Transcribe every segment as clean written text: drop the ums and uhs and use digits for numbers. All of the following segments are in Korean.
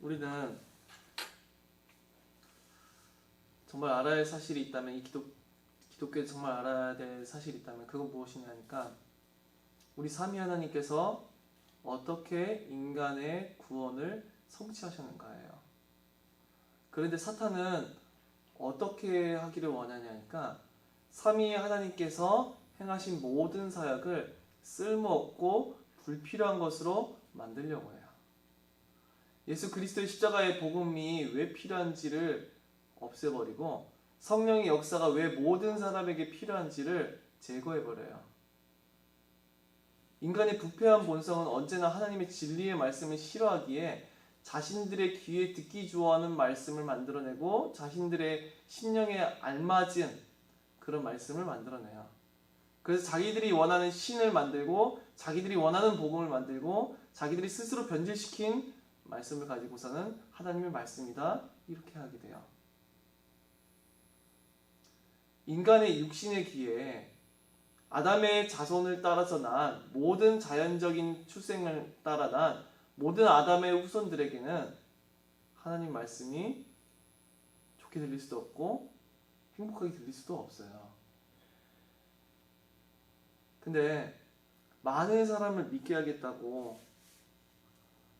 우리는 정말 알아야 할 사실이 있다면, 이 기독교에 정말 알아야 될 사실이 있다면 그건 무엇이냐니까, 우리 삼위 하나님께서 어떻게 인간의 구원을 성취하셨는가예요. 그런데 사탄은 어떻게 하기를 원하냐니까, 삼위 하나님께서 행하신 모든 사역을 쓸모없고 불필요한 것으로 만들려고 해요. 예수 그리스도의 십자가의 복음이 왜 필요한지를 없애버리고, 성령의 역사가 왜 모든 사람에게 필요한지를 제거해버려요. 인간의 부패한 본성은 언제나 하나님의 진리의 말씀을 싫어하기에 자신들의 귀에 듣기 좋아하는 말씀을 만들어내고 자신들의 심령에 알맞은 그런 말씀을 만들어내요. 그래서 자기들이 원하는 신을 만들고 자기들이 원하는 복음을 만들고 자기들이 스스로 변질시킨 말씀을 가지고서는 하나님의 말씀이다 이렇게 하게 돼요. 인간의 육신의 귀에 아담의 자손을 따라서 난 모든 자연적인 출생을 따라 난 모든 아담의 후손들에게는 하나님 말씀이 좋게 들릴 수도 없고 행복하게 들릴 수도 없어요. 근데 많은 사람을 믿게 하겠다고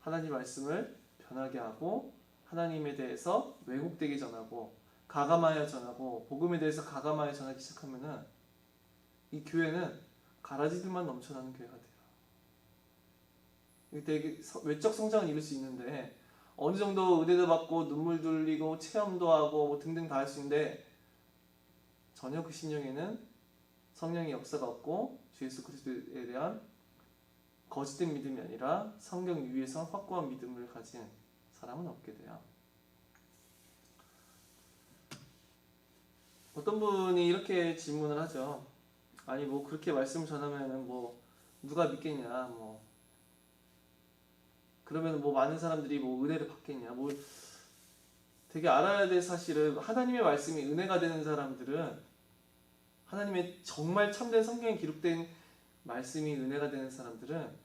하나님 말씀을 변하게 하고 하나님에 대해서 왜곡되게 전하고 가감하여 전하고 복음에 대해서 가감하여 전하기 시작하면은 이 교회는 가라지들만 넘쳐나는 교회가 돼요. 되게 외적 성장을 이룰 수 있는데 어느 정도 은혜도 받고 눈물도 흘리고 체험도 하고 뭐 등등 다 할 수 있는데 전혀 그 심령에는 성령의 역사가 없고 주 예수 그리스도에 대한 거짓된 믿음이 아니라 성경 위에서 확고한 믿음을 가진 사람은 없게 돼요. 어떤 분이 이렇게 질문을 하죠. 아니 뭐 그렇게 말씀 전하면은 뭐 누가 믿겠냐, 뭐 그러면 뭐 많은 사람들이 뭐 은혜를 받겠냐, 뭐 되게 알아야 될 사실은 하나님의 말씀이 은혜가 되는 사람들은 하나님의 정말 참된 성경에 기록된 말씀이 은혜가 되는 사람들은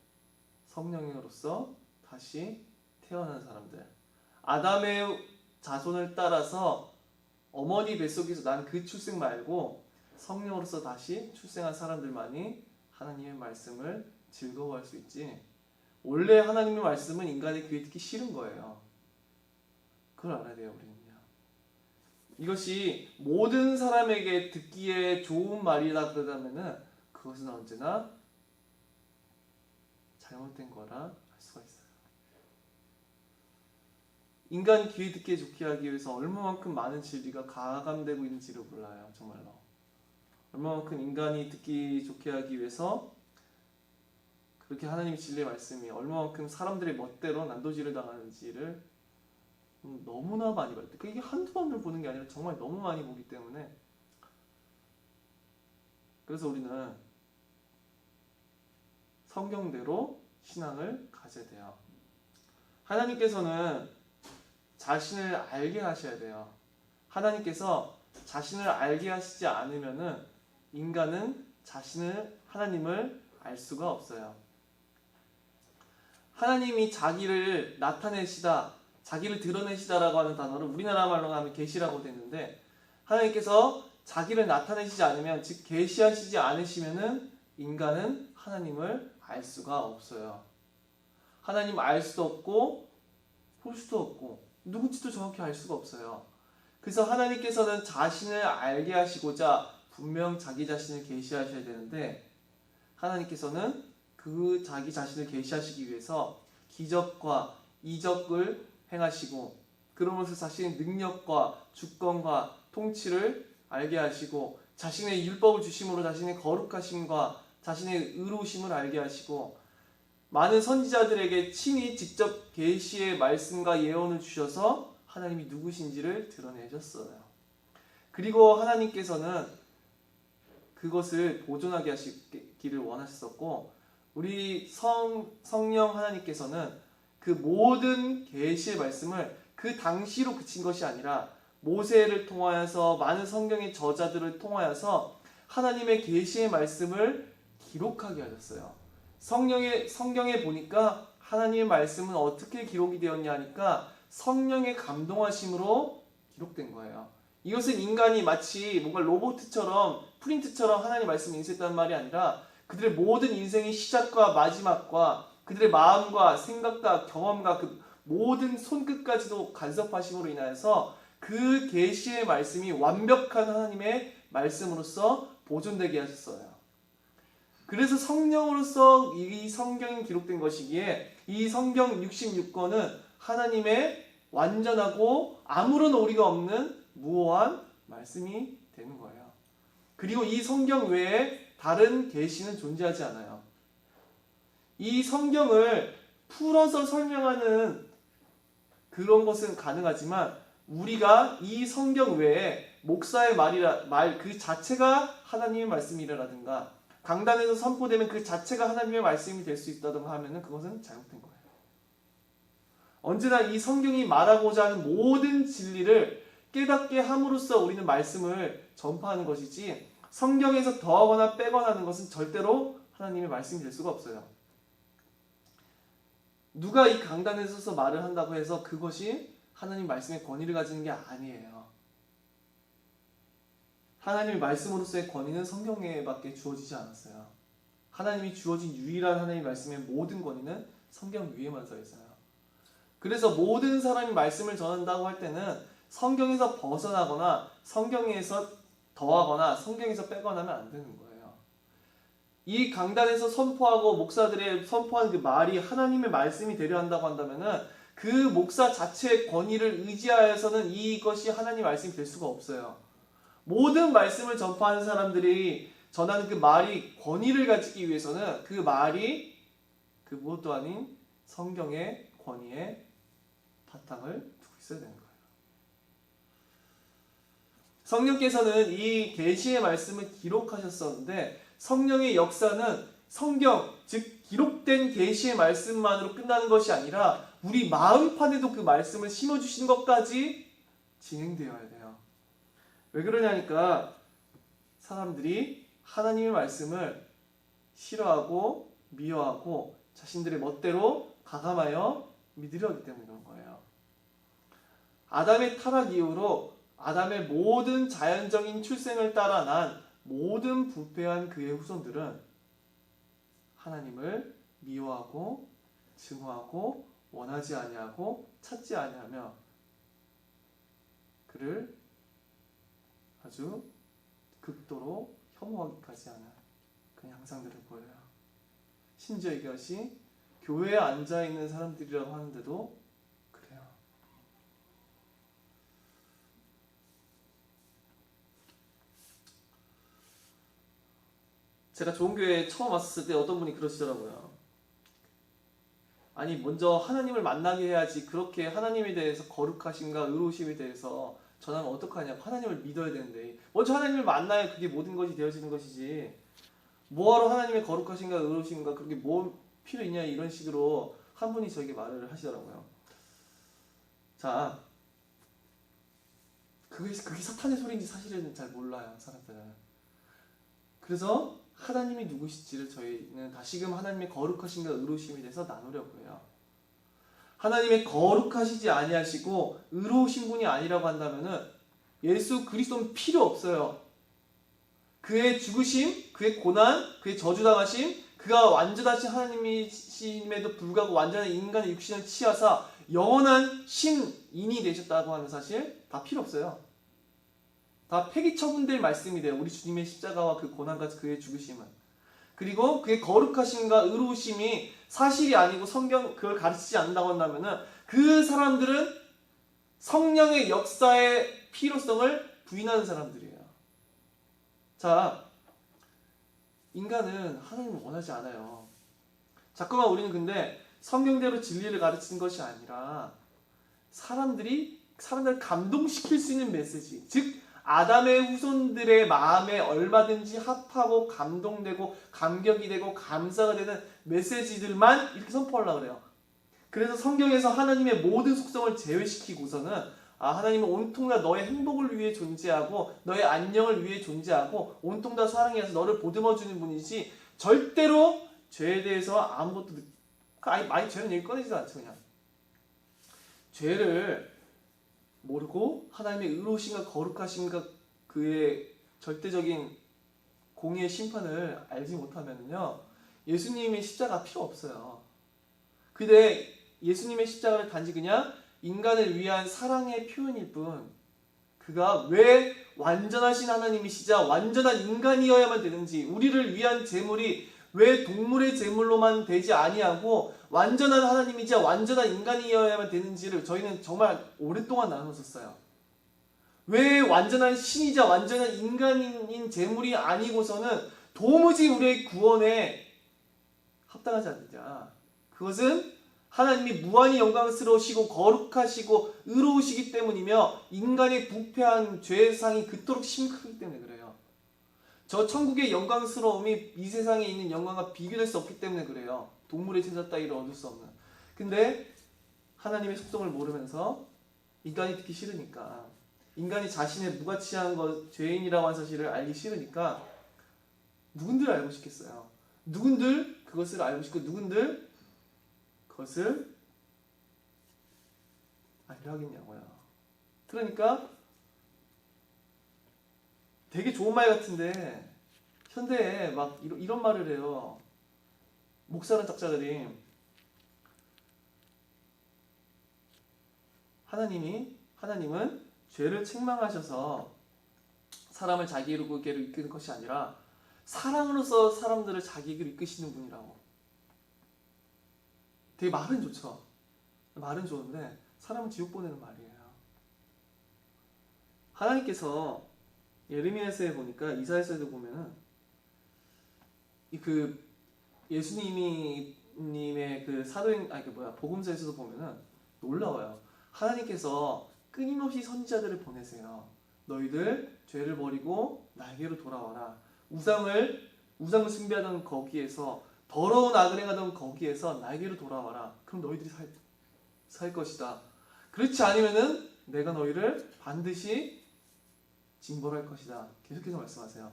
성령으로서 다시 태어난 사람들, 아담의 자손을 따라서 어머니 뱃속에서 난 그 출생 말고 성령으로서 다시 출생한 사람들만이 하나님의 말씀을 즐거워할 수 있지, 원래 하나님의 말씀은 인간의 귀에 듣기 싫은 거예요. 그걸 알아야 돼요. 우리는요. 이것이 모든 사람에게 듣기에 좋은 말이라 그러다면은 그것은 언제나 잘못된 거라 할 수가 있어요. 인간 귀에 듣기에 좋게 하기 위해서 얼마만큼 많은 진리가 가감되고 있는지를 몰라요. 정말로. 얼마만큼 인간이 듣기 좋게 하기 위해서 그렇게 하나님의 진리의 말씀이 얼마만큼 사람들의 멋대로 난도질을 당하는지를 너무나 많이 봐요. 이게 한두 번을 보는 게 아니라 정말 너무 많이 보기 때문에, 그래서 우리는 성경대로 신앙을 가져야 돼요. 하나님께서는 자신을 알게 하셔야 돼요. 하나님께서 자신을 알게 하시지 않으면은 인간은 하나님을 알 수가 없어요. 하나님이 자기를 나타내시다, 자기를 드러내시다라고 하는 단어를 우리나라 말로 하면 계시라고 되는데, 하나님께서 자기를 나타내시지 않으면, 즉 계시하시지 않으시면은 인간은 하나님을 알 수가 없어요. 하나님 알 수도 없고 볼 수도 없고 누군지도 정확히 알 수가 없어요. 그래서 하나님께서는 자신을 알게 하시고자 분명 자기 자신을 계시하셔야 되는데, 하나님께서는 그 자기 자신을 계시하시기 위해서 기적과 이적을 행하시고, 그러면서 자신의 능력과 주권과 통치를 알게 하시고, 자신의 율법을 주심으로 자신의 거룩하심과 자신의 의로우심을 알게 하시고, 많은 선지자들에게 친히 직접 계시의 말씀과 예언을 주셔서 하나님이 누구신지를 드러내셨어요. 그리고 하나님께서는 그것을 보존하게 하시기를 원하셨었고, 우리 성령 하나님께서는 그 모든 계시의 말씀을 그 당시로 그친 것이 아니라 모세를 통하여서 많은 성경의 저자들을 통하여서 하나님의 계시의 말씀을 기록하게 하셨어요. 성경에 보니까 하나님의 말씀은 어떻게 기록이 되었냐 하니까 성령의 감동하심으로 기록된 거예요. 이것은 인간이 마치 뭔가 로봇처럼 프린트처럼 하나님의 말씀을 인쇄했다는 말이 아니라 그들의 모든 인생의 시작과 마지막과 그들의 마음과 생각과 경험과 그 모든 손끝까지도 간섭하심으로 인하여서 그 계시의 말씀이 완벽한 하나님의 말씀으로서 보존되게 하셨어요. 그래서 성령으로서 이 성경이 기록된 것이기에 이 성경 66권은 하나님의 완전하고 아무런 오리가 없는 무오한 말씀이 되는 거예요. 그리고 이 성경 외에 다른 계시는 존재하지 않아요. 이 성경을 풀어서 설명하는 그런 것은 가능하지만 우리가 이 성경 외에 목사의 말 그 자체가 하나님의 말씀이라든가 강단에서 선포되면 그 자체가 하나님의 말씀이 될 수 있다든가 하면은 그것은 잘못된 거예요. 언제나 이 성경이 말하고자 하는 모든 진리를 깨닫게 함으로써 우리는 말씀을 전파하는 것이지 성경에서 더하거나 빼거나 하는 것은 절대로 하나님의 말씀이 될 수가 없어요. 누가 이 강단에 서서 말을 한다고 해서 그것이 하나님 말씀의 권위를 가지는 게 아니에요. 하나님의 말씀으로서의 권위는 성경에밖에 주어지지 않았어요. 하나님이 주어진 유일한 하나님의 말씀의 모든 권위는 성경 위에만 서 있어요. 그래서 모든 사람이 말씀을 전한다고 할 때는 성경에서 벗어나거나 성경에서 더하거나 성경에서 빼거나 하면 안 되는 거예요. 이 강단에서 선포하고 목사들의 선포한 그 말이 하나님의 말씀이 되려 한다고 한다면은 그 목사 자체의 권위를 의지하여서는 이것이 하나님의 말씀이 될 수가 없어요. 모든 말씀을 전파하는 사람들이 전하는 그 말이 권위를 가지기 위해서는 그 말이 그 무엇도 아닌 성경의 권위에 바탕을 두고 있어야 되는 거예요. 성령께서는 이 계시의 말씀을 기록하셨었는데 성령의 역사는 성경, 즉 기록된 계시의 말씀만으로 끝나는 것이 아니라 우리 마음판에도 그 말씀을 심어주신 것까지 진행되어야 돼요. 왜 그러냐니까 사람들이 하나님의 말씀을 싫어하고 미워하고 자신들의 멋대로 가감하여 믿으려 하기 때문에 그런 거예요. 아담의 타락 이후로 아담의 모든 자연적인 출생을 따라 난 모든 부패한 그의 후손들은 하나님을 미워하고 증오하고 원하지 아니하고 찾지 아니하며 그를 아주 극도로 혐오하기까지 하는 그런 양상들을 보여요. 심지어 이것이 교회에 앉아있는 사람들이라고 하는데도 그래요. 제가 좋은 교회에 처음 왔을 때 어떤 분이 그러시더라고요. 아니 먼저 하나님을 만나게 해야지 그렇게 하나님에 대해서 거룩하심과 의로우심에 대해서 전하면 어떡하냐고. 하나님을 믿어야 되는데 먼저 하나님을 만나야 그게 모든 것이 되어지는 것이지 뭐하러 하나님의 거룩하심과 의로우심과 그렇게 뭐 필요 있냐 이런 식으로 한 분이 저에게 말을 하시더라고요. 자, 그게 사탄의 소리인지 사실은 잘 몰라요 사람들은. 그래서 하나님이 누구실지를 저희는 다시금 하나님의 거룩하심과 의로우심에 대해서 나누려고 해요. 하나님의 거룩하시지 아니하시고 의로우신 분이 아니라고 한다면은 예수 그리스도는 필요 없어요. 그의 죽으심, 그의 고난, 그의 저주당하심, 그가 완전하신 하나님이심에도 불구하고 완전한 인간의 육신을 취하사 영원한 신인이 되셨다고 하는 사실 다 필요 없어요. 다 폐기 처분될 말씀이 돼요. 우리 주님의 십자가와 그 고난과 그의 죽으심은. 그리고 그의 거룩하심과 의로우심이 사실이 아니고 성경 그걸 가르치지 않는다고 한다면은 그 사람들은 성령의 역사의 필요성을 부인하는 사람들이에요. 자, 인간은 하나님을 원하지 않아요. 자꾸만 우리는 근데 성경대로 진리를 가르치는 것이 아니라 사람들을 감동시킬 수 있는 메시지, 즉 아담의 후손들의 마음에 얼마든지 합하고 감동되고 감격이 되고 감사가 되는 메시지들만 이렇게 선포하려고 그래요. 그래서 성경에서 하나님의 모든 속성을 제외시키고서는 하나님은 온통 다 너의 행복을 위해 존재하고 너의 안녕을 위해 존재하고 온통 다 사랑해서 너를 보듬어주는 분이지 절대로 죄에 대해서 아무것도 많이 죄는 얘기 꺼내지도 않죠. 그냥 죄를 모르고 하나님의 의로우신가 거룩하신가 그의 절대적인 공의의 심판을 알지 못하면요 예수님의 십자가 필요 없어요. 근데 예수님의 십자가를 단지 그냥 인간을 위한 사랑의 표현일 뿐 그가 왜 완전하신 하나님이시자 완전한 인간이어야만 되는지 우리를 위한 제물이 왜 동물의 제물로만 되지 아니하고 완전한 하나님이자 완전한 인간이어야만 되는지를 저희는 정말 오랫동안 나눴었어요. 왜 완전한 신이자 완전한 인간인 제물이 아니고서는 도무지 우리의 구원에 합당하지 않느냐. 그것은 하나님이 무한히 영광스러우시고 거룩하시고 의로우시기 때문이며 인간의 부패한 죄상이 그토록 심각하기 때문에 그래요. 저 천국의 영광스러움이 이 세상에 있는 영광과 비교될 수 없기 때문에 그래요. 동물의 제사 따위를 얻을 수 없는. 근데 하나님의 속성을 모르면서 인간이 듣기 싫으니까 인간이 자신의 무가치한 것 죄인이라고 하는 사실을 알기 싫으니까 누군들 알고 싶겠어요. 누군들 그것을 알고 싶고 누군들 그것을 알려 하겠냐고요. 그러니까 되게 좋은 말 같은데 현대에 막 이런 말을 해요. 목사라는 작자들이 하나님은 죄를 책망하셔서 사람을 자기에게로 이끄는 것이 아니라 사랑으로서 사람들을 자기에게로 이끄시는 분이라고. 되게 말은 좋죠. 말은 좋은데 사람은 지옥 보내는 말이에요. 하나님께서 예레미야서에 보니까 이사야서에도 보면은 그 예수님의 그 복음서에서도 보면은 놀라워요. 하나님께서 끊임없이 선지자들을 보내세요. 너희들 죄를 버리고 나에게로 돌아와라. 우상을 숭배하던 거기에서 더러운 악을 행하던 거기에서 나에게로 돌아와라. 그럼 너희들이 살 것이다. 그렇지 않으면은 내가 너희를 반드시 징벌할 것이다. 계속해서 말씀하세요.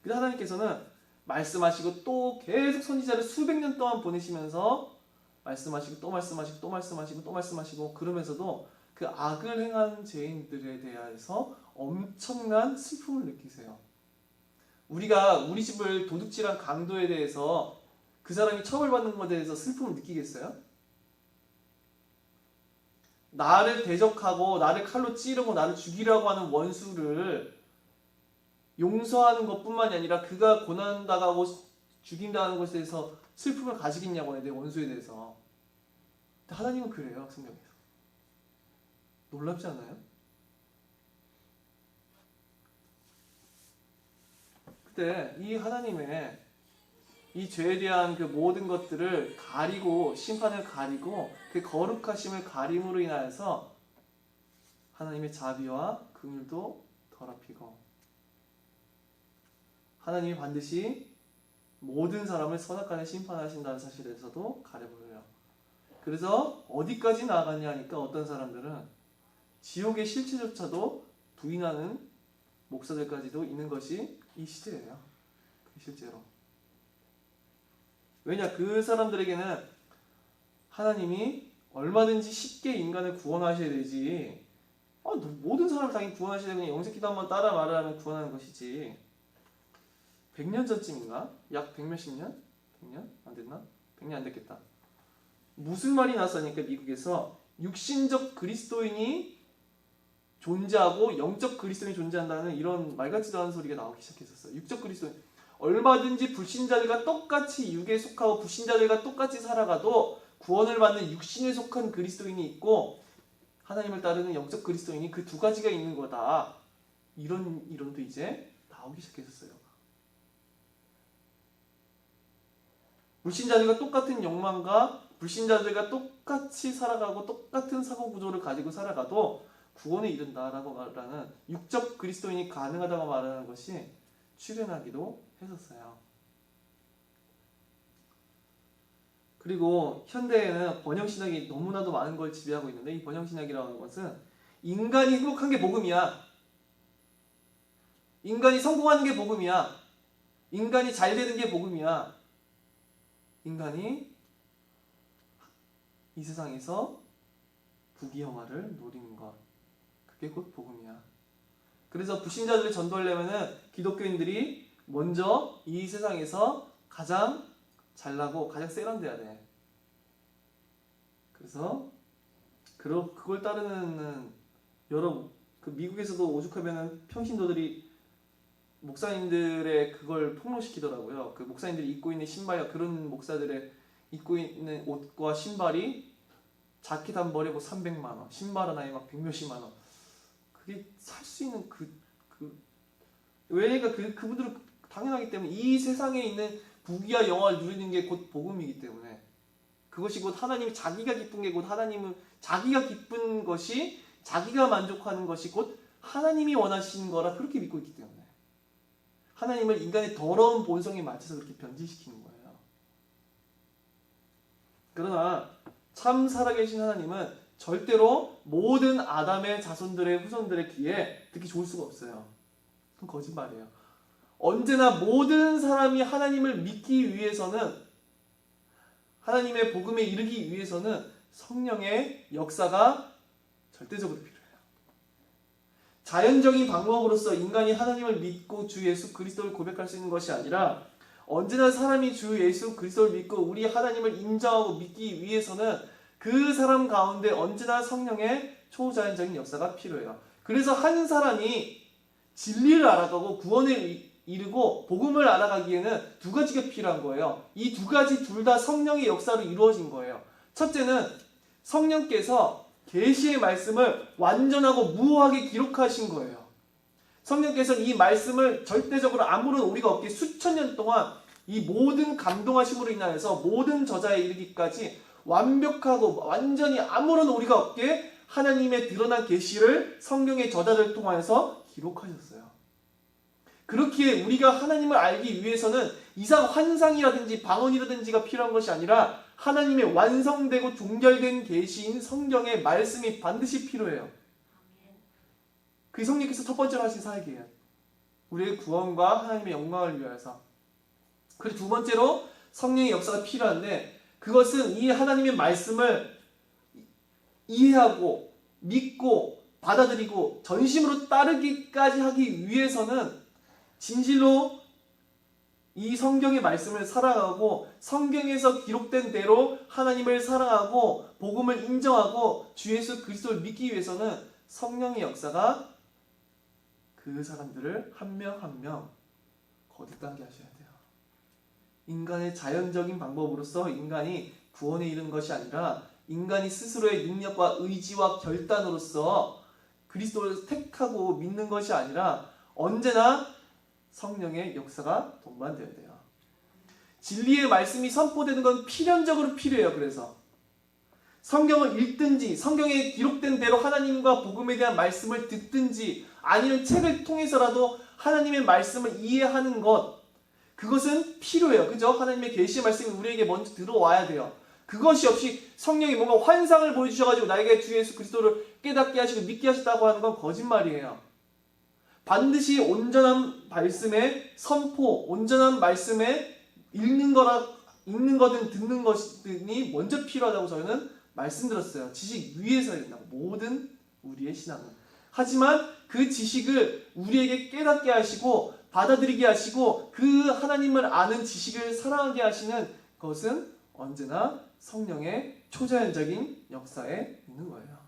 그래서 하나님께서는 말씀하시고 또 계속 선지자를 수백 년 동안 보내시면서 말씀하시고 또 말씀하시고 또 말씀하시고 또 말씀하시고 그러면서도 그 악을 행한 죄인들에 대해서 엄청난 슬픔을 느끼세요. 우리가 우리 집을 도둑질한 강도에 대해서 그 사람이 처벌받는 것에 대해서 슬픔을 느끼겠어요? 나를 대적하고 나를 칼로 찌르고 나를 죽이려고 하는 원수를 용서하는 것뿐만이 아니라 그가 고난당하고 죽인다는 것에 대해서 슬픔을 가지겠냐고요. 내 원수에 대해서. 근데 하나님은 그래요. 성경에서. 놀랍지 않아요? 그때 이 하나님의 이 죄에 대한 그 모든 것들을 가리고 심판을 가리고 그 거룩하심을 가림으로 인하여서 하나님의 자비와 긍휼도 더럽히고 하나님이 반드시 모든 사람을 선악간에 심판하신다는 사실에서도 가려보여요. 그래서 어디까지 나아가냐 하니까 어떤 사람들은 지옥의 실체조차도 부인하는 목사들까지도 있는 것이 이 시대예요. 실제로. 왜냐? 그 사람들에게는 하나님이 얼마든지 쉽게 인간을 구원하셔야 되지. 모든 사람을 당연히 구원하셔야 되고 영세기도 한번 따라 말하면 구원하는 것이지. 100년 전쯤인가? 약 100몇십 년? 100년? 안 됐나? 100년 안 됐겠다. 무슨 말이 나왔으니까 미국에서 육신적 그리스도인이 존재하고 영적 그리스도인이 존재한다는 이런 말 같지도 않은 소리가 나오기 시작했었어요. 육적 그리스도인. 얼마든지 불신자들과 똑같이 육에 속하고 불신자들과 똑같이 살아가도 구원을 받는 육신에 속한 그리스도인이 있고 하나님을 따르는 영적 그리스도인이 그 두 가지가 있는 거다. 이런 이론도 이제 나오기 시작했었어요. 불신자들과 똑같은 욕망과 불신자들과 똑같이 살아가고 똑같은 사고 구조를 가지고 살아가도 구원에 이른다라고 말하는 육적 그리스도인이 가능하다고 말하는 것이 출현하기도 했었어요. 그리고 현대에는 번영신학이 너무나도 많은 걸 지배하고 있는데 이 번영신학이라는 것은 인간이 행복한 게 복음이야. 인간이 성공하는 게 복음이야. 인간이 잘 되는 게 복음이야. 인간이 이 세상에서 부귀영화를 노리는 것. 그게 곧 복음이야. 그래서 불신자들을 전도하려면은 기독교인들이 먼저 이 세상에서 가장 잘나고 가장 세련돼야 돼. 그래서 그걸 따르는 여러 미국에서도 오죽하면은 평신도들이 목사님들의 그걸 폭로시키더라고요. 그 목사님들이 입고 있는 신발과 그런 목사들의 입고 있는 옷과 신발이 자켓 한 벌에 뭐 300만 원, 신발 하나에 막 100몇십만 원. 그게 살 수 있는 왜냐니까 그분들은 당연하기 때문에 이 세상에 있는 부귀와 영화를 누리는 게 곧 복음이기 때문에 그것이 곧 하나님이 자기가 기쁜 게 곧 하나님은 자기가 기쁜 것이 자기가 만족하는 것이 곧 하나님이 원하시는 거라 그렇게 믿고 있기 때문에 하나님을 인간의 더러운 본성에 맞춰서 그렇게 변질시키는 거예요. 그러나 참 살아계신 하나님은 절대로 모든 아담의 자손들의 후손들의 귀에 듣기 좋을 수가 없어요. 그건 거짓말이에요. 언제나 모든 사람이 하나님을 믿기 위해서는 하나님의 복음에 이르기 위해서는 성령의 역사가 절대적으로 필요해요. 자연적인 방법으로서 인간이 하나님을 믿고 주 예수 그리스도를 고백할 수 있는 것이 아니라 언제나 사람이 주 예수 그리스도를 믿고 우리 하나님을 인정하고 믿기 위해서는 그 사람 가운데 언제나 성령의 초자연적인 역사가 필요해요. 그래서 한 사람이 진리를 알아가고 구원에 이르고 복음을 알아가기에는 두 가지가 필요한 거예요. 이 두 가지 둘 다 성령의 역사로 이루어진 거예요. 첫째는 성령께서 계시의 말씀을 완전하고 무효하게 기록하신 거예요. 성령께서 이 말씀을 절대적으로 아무런 오리가 없게 수천 년 동안 이 모든 감동하심으로 인하여서 모든 저자에 이르기까지 완벽하고 완전히 아무런 오리가 없게 하나님의 드러난 계시를 성경의 저자들을 통하여서 기록하셨어요. 그렇기에 우리가 하나님을 알기 위해서는 이상 환상이라든지 방언이라든지가 필요한 것이 아니라 하나님의 완성되고 종결된 계시인 성경의 말씀이 반드시 필요해요. 그게 성령께서 첫 번째로 하신 사역이에요. 우리의 구원과 하나님의 영광을 위하여서. 그리고 두 번째로 성령의 역사가 필요한데 그것은 이 하나님의 말씀을 이해하고 믿고 받아들이고 전심으로 따르기까지 하기 위해서는 진실로 이 성경의 말씀을 사랑하고 성경에서 기록된 대로 하나님을 사랑하고 복음을 인정하고 주 예수 그리스도를 믿기 위해서는 성령의 역사가 그 사람들을 한 명 한 명 거듭나게 하셔야 돼요. 인간의 자연적인 방법으로서 인간이 구원에 이르는 것이 아니라 인간이 스스로의 능력과 의지와 결단으로서 그리스도를 택하고 믿는 것이 아니라 언제나 성령의 역사가 동반되어야 돼요. 진리의 말씀이 선포되는 건 필연적으로 필요해요. 그래서 성경을 읽든지 성경에 기록된 대로 하나님과 복음에 대한 말씀을 듣든지 아니면 책을 통해서라도 하나님의 말씀을 이해하는 것 그것은 필요해요. 그죠? 하나님의 계시의 말씀이 우리에게 먼저 들어와야 돼요. 그것이 없이 성령이 뭔가 환상을 보여주셔가지고 나에게 주 예수 그리스도를 깨닫게 하시고 믿게 하셨다고 하는 건 거짓말이에요. 반드시 온전한 말씀의 선포, 온전한 말씀에 읽는 거든 듣는 것이 먼저 필요하다고 저희는 말씀드렸어요. 지식 위에서 된다고 모든 우리의 신앙은. 하지만 그 지식을 우리에게 깨닫게 하시고 받아들이게 하시고 그 하나님을 아는 지식을 사랑하게 하시는 것은 언제나 성령의 초자연적인 역사에 있는 거예요.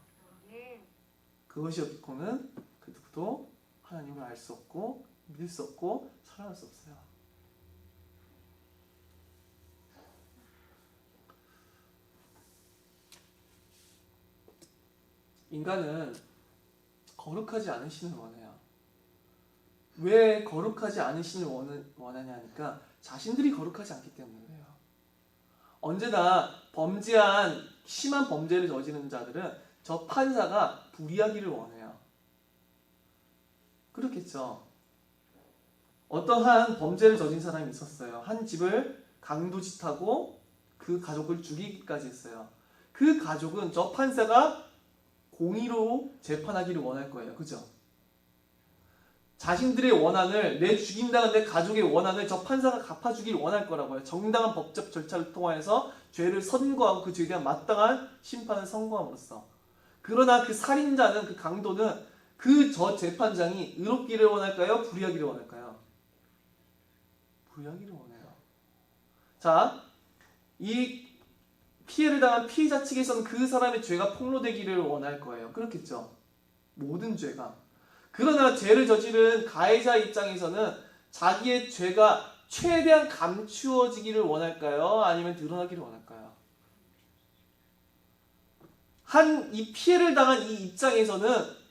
그것이 없고는 그 누구도 하나님을 알 수 없고 믿을 수 없고 사랑할 수 없어요. 인간은 거룩하지 않은 신을 원해요. 왜 거룩하지 않은 신을 원하냐 하니까 자신들이 거룩하지 않기 때문에 그래요. 언제나 범죄한 심한 범죄를 저지르는 자들은 저 판사가 불의하기를 원해요. 그렇겠죠. 어떠한 범죄를 저진 사람이 있었어요. 한 집을 강도짓하고 그 가족을 죽이기까지 했어요. 그 가족은 저 판사가 공의로 재판하기를 원할 거예요. 그죠? 자신들의 원한을 내 죽인다는 내 가족의 원한을 저 판사가 갚아주길 원할 거라고요. 정당한 법적 절차를 통하여서 죄를 선고하고 그 죄에 대한 마땅한 심판을 선고함으로써. 그러나 그 살인자는, 그 강도는 그 저 재판장이 의롭기를 원할까요? 불의하기를 원할까요? 불의하기를 원해요. 자, 이 피해를 당한 피해자 측에서는 그 사람의 죄가 폭로되기를 원할 거예요. 그렇겠죠? 모든 죄가. 그러나 죄를 저지른 가해자 입장에서는 자기의 죄가 최대한 감추어지기를 원할까요? 아니면 드러나기를 원할까요? 이 피해를 당한 이 입장에서는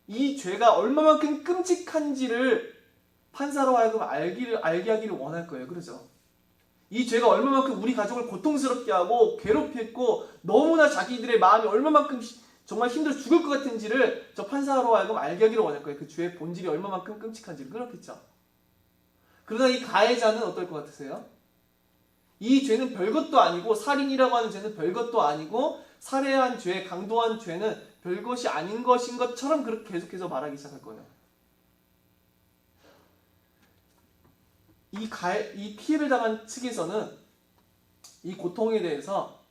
이 죄가 얼마만큼 끔찍한지를 판사로 하여금 알게 하기를 원할 거예요. 그렇죠? 이 죄가 얼마만큼 우리 가족을 고통스럽게 하고 괴롭혔고 너무나 자기들의 마음이 얼마만큼 정말 힘들어 죽을 것 같은지를 저 판사로 하여금 알게 하기를 원할 거예요. 그 죄의 본질이 얼마만큼 끔찍한지를. 그렇겠죠? 그러나 이 가해자는 어떨 것 같으세요? 이 죄는 별것도 아니고, 살인이라고 하는 죄는 별것도 아니고, 살해한 죄, 강도한 죄는 별것이 아닌 것인 것처럼 그렇게 계속해서 말하기 시작할 거예요. 이 피해를 당한 측에서는 이 고통에 대해서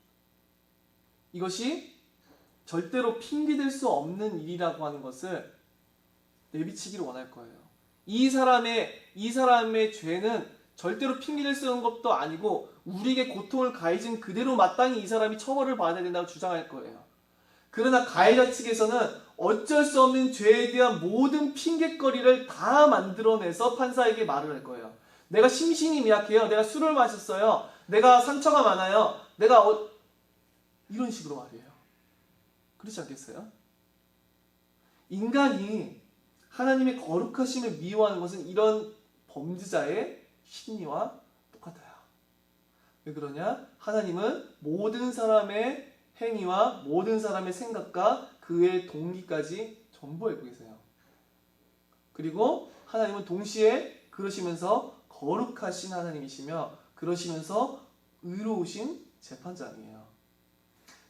이것이 절대로 핑계댈 수 없는 일이라고 하는 것을 내비치기를 원할 거예요. 이 사람의 죄는 절대로 핑계댈 수 없는 것도 아니고 우리에게 고통을 가해진 그대로 마땅히 이 사람이 처벌을 받아야 된다고 주장할 거예요. 그러나 가해자 측에서는 어쩔 수 없는 죄에 대한 모든 핑계거리를 다 만들어내서 판사에게 말을 할 거예요. 내가 심신이 미약해요. 내가 술을 마셨어요. 내가 상처가 많아요. 이런 식으로 말해요. 그렇지 않겠어요? 인간이 하나님의 거룩하심을 미워하는 것은 이런 범죄자의 심리와 똑같아요. 왜 그러냐? 하나님은 모든 사람의 행위와 모든 사람의 생각과 그의 동기까지 전부 알고 계세요. 그리고 하나님은 동시에 그러시면서 거룩하신 하나님이시며 그러시면서 의로우신 재판장이에요.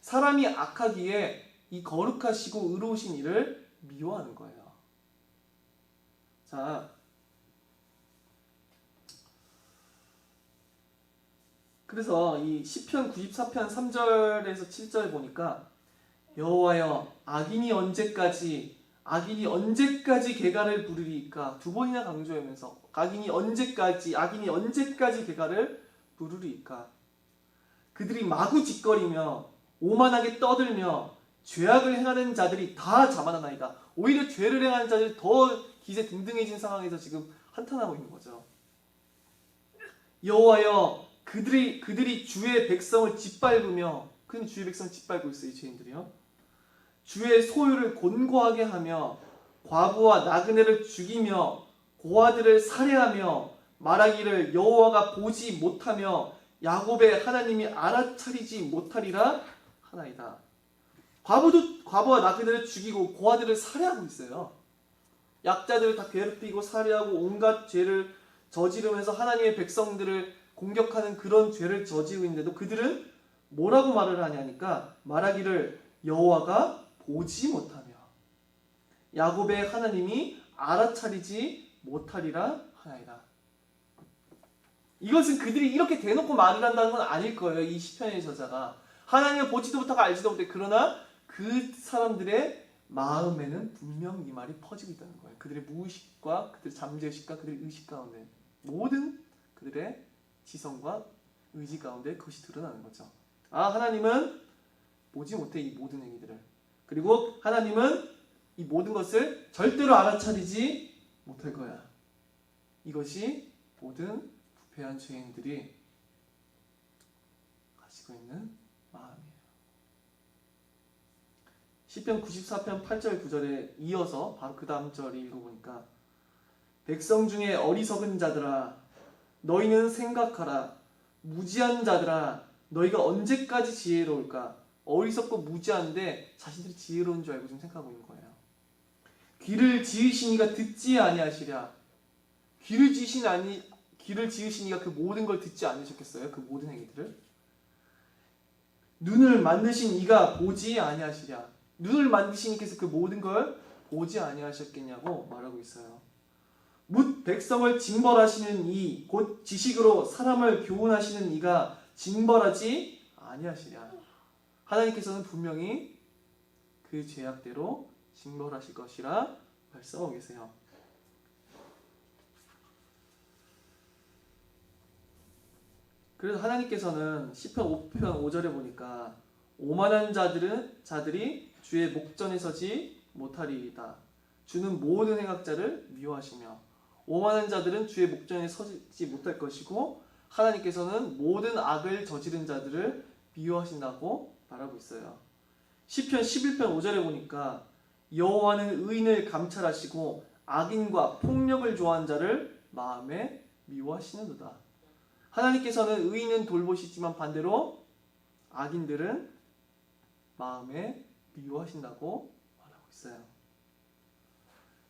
사람이 악하기에 이 거룩하시고 의로우신 이를 미워하는 거예요. 자, 그래서 이 시편 94편 3절에서 7절 보니까 여호와여 악인이 언제까지 개가를 부르리이까? 두 번이나 강조하면서 악인이 언제까지 개가를 부르리이까? 그들이 마구 짓거리며 오만하게 떠들며 죄악을 행하는 자들이 다 자만하나이다. 오히려 죄를 행하는 자들이 더 기세 등등해진 상황에서 지금 한탄하고 있는 거죠. 여호와여 그들이 주의 백성을 짓밟으며, 큰 주의 백성을 짓밟고 있어요. 이 죄인들이요. 주의 소유를 곤고하게 하며 과부와 나그네를 죽이며 고아들을 살해하며 말하기를 여호와가 보지 못하며 야곱의 하나님이 알아차리지 못하리라 하나이다. 과부와 나그네를 죽이고 고아들을 살해하고 있어요. 약자들을 다 괴롭히고 살해하고 온갖 죄를 저지르면서 하나님의 백성들을 공격하는 그런 죄를 저지르고 있는데도 그들은 뭐라고 말을 하냐니까 말하기를 여호와가 보지 못하며 야곱의 하나님이 알아차리지 못하리라 하나이다. 이것은 그들이 이렇게 대놓고 말을 한다는 건 아닐 거예요. 이 시편의 저자가 하나님을 보지도 못하고 알지도 못해. 그러나 그 사람들의 마음에는 분명 이 말이 퍼지고 있다는 거예요. 그들의 무의식과 그들의 잠재의식과 그들의 의식 가운데 모든 그들의 지성과 의지 가운데 그것이 드러나는 거죠. 하나님은 보지 못해 이 모든 행위들을. 그리고 하나님은 이 모든 것을 절대로 알아차리지 못할 거야. 이것이 모든 부패한 죄인들이 가지고 있는 마음이에요. 시편 94편 8절 9절에 이어서 바로 그 다음 절을 읽어보니까 백성 중에 어리석은 자들아 너희는 생각하라. 무지한 자들아 너희가 언제까지 지혜로울까? 어리석고 무지한데 자신들이 지혜로운 줄 알고 지금 생각하고 있는 거예요. 귀를 지으신 이가 듣지 아니하시랴. 귀를 지으신 이가 그 모든 걸 듣지 않으셨겠어요? 그 모든 행위들을. 눈을 만드신 이가 보지 아니하시랴. 눈을 만드신 이께서 그 모든 걸 보지 아니하셨겠냐고 말하고 있어요. 뭇 백성을 징벌하시는 이 곧 지식으로 사람을 교훈하시는 이가 징벌하지 아니하시랴. 하나님께서는 분명히 그 죄악대로 징벌하실 것이라 말씀하고 계세요. 그래서 하나님께서는 시편 5편 5절에 보니까 오만한 자들이 주의 목전에 서지 못하리이다. 주는 모든 행악자를 미워하시며 오만한 자들은 주의 목전에 서지 못할 것이고 하나님께서는 모든 악을 저지른 자들을 미워하신다고 말하고 있어요. 시편 11편 5절에 보니까 여호와는 의인을 감찰하시고 악인과 폭력을 좋아하는 자를 마음에 미워하시는도다. 하나님께서는 의인은 돌보시지만 반대로 악인들은 마음에 미워하신다고 말하고 있어요.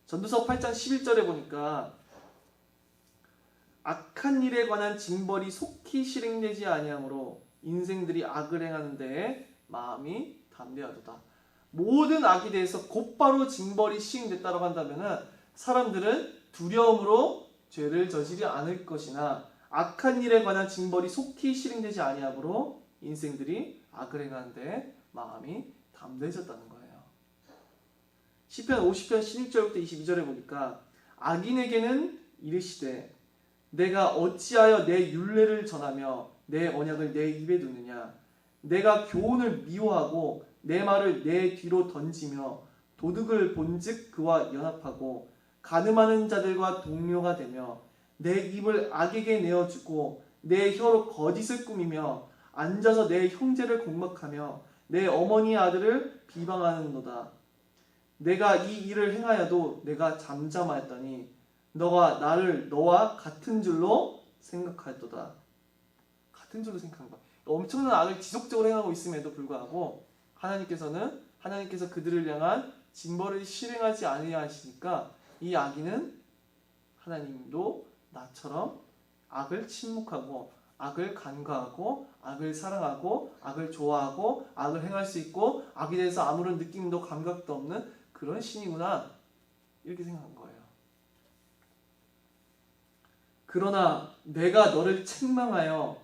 전도서 8장 11절에 보니까 악한 일에 관한 징벌이 속히 실행되지 아니하므로 인생들이 악을 행하는 데에 마음이 담대하도다. 모든 악에 대해서 곧바로 징벌이 시행됐다고 한다면 사람들은 두려움으로 죄를 저지르지 않을 것이나 악한 일에 관한 징벌이 속히 실행되지 아니하므로 인생들이 악을 행하는 데에 마음이 담대해졌다는 거예요. 시편 50편 16절부터 22절에 보니까 악인에게는 이르시되 내가 어찌하여 내 율례를 전하며 내 언약을 내 입에 두느냐. 내가 교훈을 미워하고 내 말을 내 뒤로 던지며 도둑을 본즉 그와 연합하고 간음하는 자들과 동료가 되며 내 입을 악에게 내어주고 내 혀로 거짓을 꾸미며 앉아서 내 형제를 공박하며 내 어머니의 아들을 비방하는도다. 내가 이 일을 행하여도 내가 잠잠하였더니 너가 나를 너와 같은 줄로 생각하였도다. 같은 줄로 생각한 거야. 엄청난 악을 지속적으로 행하고 있음에도 불구하고 하나님께서 그들을 향한 징벌을 실행하지 아니하시니까 이 악인은 하나님도 나처럼 악을 침묵하고 악을 간과하고 악을 사랑하고 악을 좋아하고 악을 행할 수 있고 악에 대해서 아무런 느낌도 감각도 없는 그런 신이구나 이렇게 생각한 거예요. 그러나 내가 너를 책망하여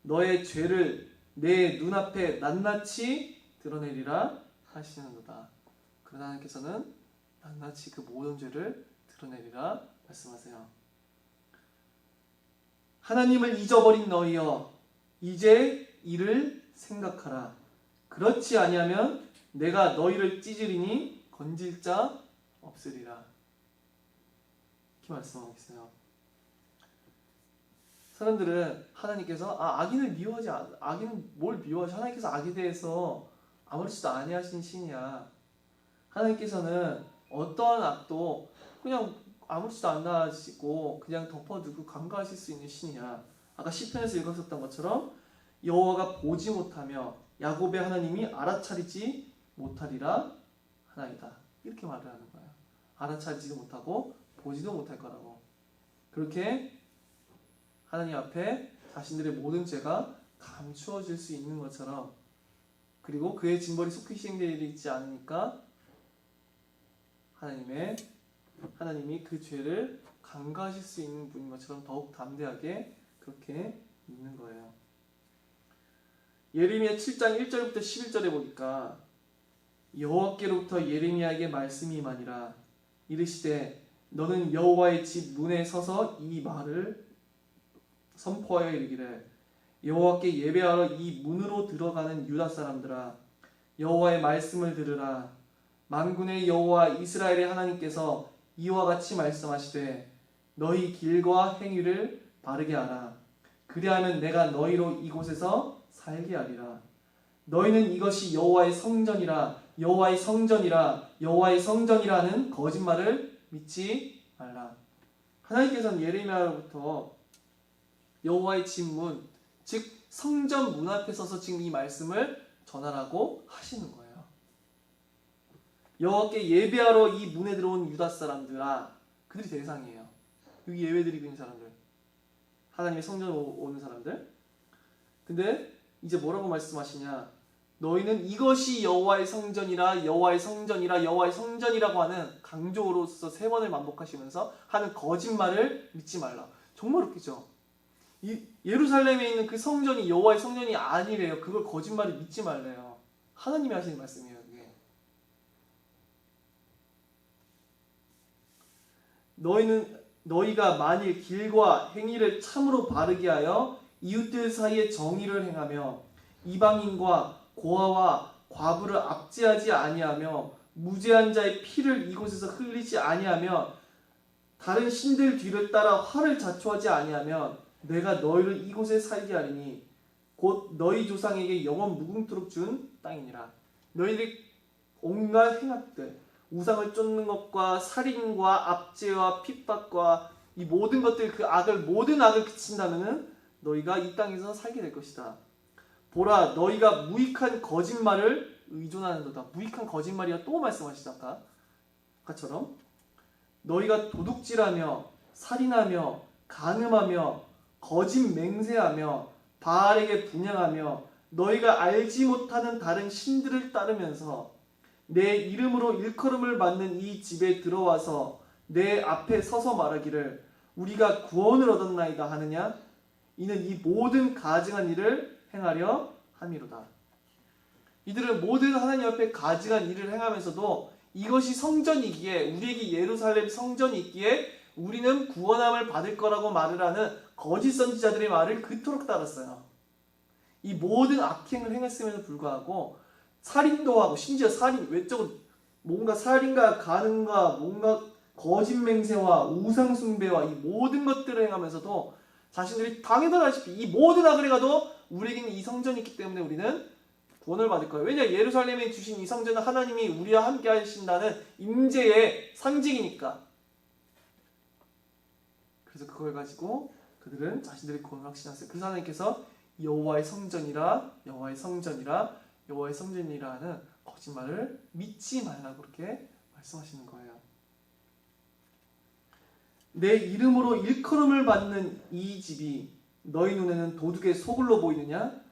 너의 죄를 내 눈앞에 낱낱이 드러내리라 하시는도다. 그러나 하나님께서는 낱낱이 그 모든 죄를 드러내리라 말씀하세요. 하나님을 잊어버린 너희여 이제 이를 생각하라. 그렇지 아니하면 내가 너희를 찢으리니 건질 자 없으리라. 이렇게 말씀하고 있어요. 사람들은 하나님께서 악인을 미워하지 악인은 뭘 미워하지? 하나님께서 악에 대해서 아무렇지도 아니하신 신이야. 하나님께서는 어떠한 악도 그냥 아무렇지도 않아 하시고 그냥 덮어두고 간과하실 수 있는 신이야. 아까 시편에서 읽었었던 것처럼 여호와가 보지 못하며 야곱의 하나님이 알아차리지 못하리라 하나이다. 이렇게 말을 하는 거야. 알아차리지도 못하고 보지도 못할 거라고. 그렇게 하나님 앞에 자신들의 모든 죄가 감추어질 수 있는 것처럼, 그리고 그의 징벌이 속히 시행되어 있지 않으니까 하나님이 그 죄를 간과하실 수 있는 분인 것처럼 더욱 담대하게 그렇게 믿는 거예요. 예레미야 7장 1절부터 11절에 보니까 여호와께로부터 예레미야에게 말씀이 임하니라. 이르시되 너는 여호와의 집 문에 서서 이 말을 선포하여 이르기를 여호와께 예배하러 이 문으로 들어가는 유다 사람들아 여호와의 말씀을 들으라. 만군의 여호와 이스라엘의 하나님께서 이와 같이 말씀하시되 너희 길과 행위를 바르게 하라. 그리하면 내가 너희로 이곳에서 살게 하리라. 너희는 이것이 여호와의 성전이라 여호와의 성전이라 여호와의 성전이라는 거짓말을 믿지 말라. 하나님께서는 예레미야로부터 여호와의 집문, 즉 성전 문 앞에 서서 지금 이 말씀을 전하라고 하시는 거예요. 여호와께 예배하러 이 문에 들어온 유다 사람들아, 그들이 대상이에요. 여기 예배드리고 있는 사람들, 하나님의 성전에 오는 사람들. 근데 이제 뭐라고 말씀하시냐? 너희는 이것이 여호와의 성전이라 여호와의 성전이라 여호와의 성전이라고 하는 강조로서 3번을 반복하시면서 하는 거짓말을 믿지 말라. 정말 웃기죠? 예루살렘에 있는 그 성전이 여호와의 성전이 아니래요. 그걸 거짓말을 믿지 말래요. 하나님이 하시는 말씀이에요. 그게. 너희가 만일 길과 행위를 참으로 바르게 하여 이웃들 사이에 정의를 행하며 이방인과 고아와 과부를 압제하지 아니하며 무죄한 자의 피를 이곳에서 흘리지 아니하며 다른 신들 뒤를 따라 화를 자초하지 아니하면 내가 너희를 이곳에 살게 하리니 곧 너희 조상에게 영원 무궁토록 준 땅이니라. 너희들이 온갖 행악들, 우상을 쫓는 것과 살인과 압제와 핍박과 이 모든 것들, 모든 악을 그친다면은 너희가 이 땅에서 살게 될 것이다. 보라, 너희가 무익한 거짓말을 의존하는도다. 무익한 거짓말이야 또 말씀하시죠. 아까처럼 너희가 도둑질하며 살인하며 간음하며 거짓 맹세하며 바알에게 분향하며 너희가 알지 못하는 다른 신들을 따르면서 내 이름으로 일컬음을 받는 이 집에 들어와서 내 앞에 서서 말하기를 우리가 구원을 얻었나이다 하느냐? 이는 이 모든 가증한 일을 행하려 함이로다. 이들은 모든 하나님 앞에 가증한 일을 행하면서도 이것이 성전이기에, 우리에게 예루살렘 성전이 있기에 우리는 구원함을 받을 거라고 말을 하는 거짓 선지자들의 말을 그토록 따랐어요. 이 모든 악행을 행했음에도 불구하고 살인도 하고, 심지어 살인, 외적으로 뭔가 살인과 간음과 뭔가 거짓 맹세와 우상 숭배와 이 모든 것들을 행하면서도 자신들이 당연하다시피 이 모든 악을 해가도 우리에게는 이 성전이 있기 때문에 우리는 구원을 받을 거예요. 왜냐? 예루살렘에 주신 이 성전은 하나님이 우리와 함께 하신다는 임재의 상징이니까. 그래서 그걸 가지고 그들은 자신들의 구원을 확신했어요. 그래서 하나님께서 여호와의 성전이라, 여호와의 성전이라, 여호와의 성전이라 하는 거짓말을 믿지 말라고 그렇게 말씀하시는 거예요. 내 이름으로 일컬음을 받는 이 집이 너희 눈에는 도둑의 소굴로 보이느냐?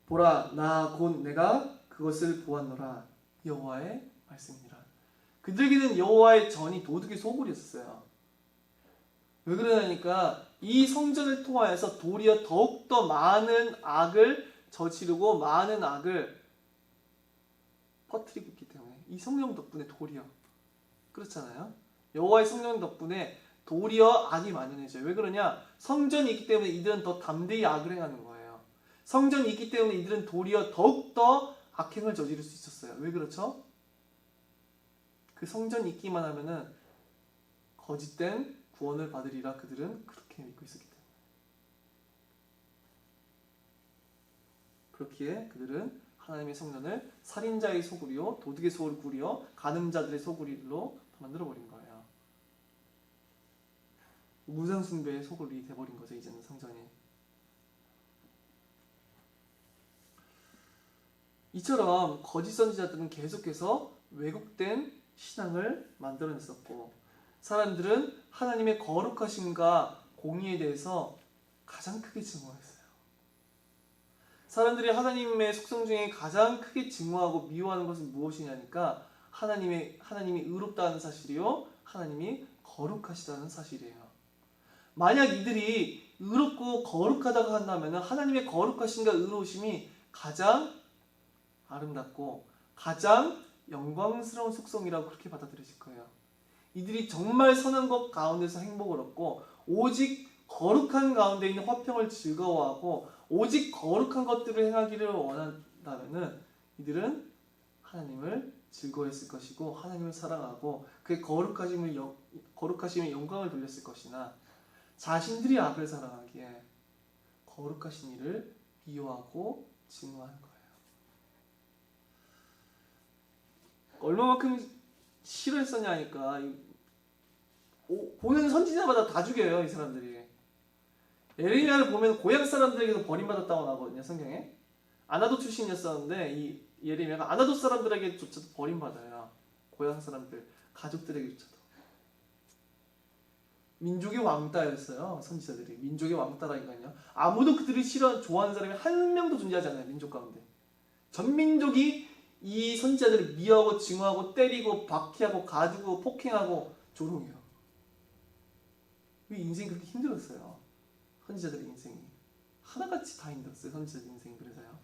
보라, 나 곧 내가 그것을 보았노라. 여호와의 말씀이니라. 그들에게는 여호와의 전이 도둑의 소굴이었어요. 왜 그러냐니까 이 성전을 통하여서 도리어 더욱더 많은 악을 저지르고 많은 악을 퍼뜨리고 있기 때문에 이 성령 덕분에 도리어 그렇잖아요. 여호와의 성령 덕분에 도리어 악이 만연해져요. 왜 그러냐? 성전이 있기 때문에 이들은 더 담대히 악을 행하는 거예요. 성전이 있기 때문에 이들은 도리어 더욱더 악행을 저지를 수 있었어요. 왜 그렇죠? 그 성전이 있기만 하면은 거짓된 구원을 받으리라 그들은 그렇게 믿고 있었기 때문에. 그렇기에 그들은 하나님의 성전을 살인자의 소굴이요, 도둑의 소굴이요, 간음자들의 소굴로 만들어버린 거예요. 우상숭배의 소굴이 돼버린 거죠. 이제는 성전이. 이처럼 거짓 선지자들은 계속해서 왜곡된 신앙을 만들어냈었고, 사람들은 하나님의 거룩하심과 공의에 대해서 가장 크게 증오했어요. 사람들이 하나님의 속성 중에 가장 크게 증오하고 미워하는 것은 무엇이냐니까 하나님이 의롭다는 사실이요, 하나님이 거룩하시다는 사실이에요. 만약 이들이 의롭고 거룩하다고 한다면 하나님의 거룩하심과 의로우심이 가장 아름답고 가장 영광스러운 속성이라고 그렇게 받아들여질 거예요. 이들이 정말 선한 것 가운데서 행복을 얻고 오직 거룩한 가운데 있는 화평을 즐거워하고 오직 거룩한 것들을 행하기를 원한다면 이들은 하나님을 즐거워했을 것이고 하나님을 사랑하고 그의 거룩하심의 영광을 돌렸을 것이나 자신들이 악을 사랑하기에 거룩하신 이를 미워하고 증오하는 거예요. 얼마만큼 싫어했었냐 하니까 보는 선지자마다 다 죽여요. 이 사람들이. 예레미야를 보면 고향 사람들에게도 버림받았다고 나오거든요. 성경에. 아나도 출신이었었는데 이 예레미야가 아나도 사람들에게조차도 버림받아요. 고향 사람들, 가족들에게조차도. 민족의 왕따였어요. 선지자들이. 민족의 왕따라니까요. 아무도 그들을 좋아하는 사람이 한 명도 존재하지 않아요. 민족 가운데. 전 민족이 이 선지자들을 미워하고 증오하고 때리고 박해하고 가두고 폭행하고 조롱해요. 이 인생이 그렇게 힘들었어요. 선지자들의 인생이. 하나같이 다 힘들었어요. 선지자 인생이. 그래서요.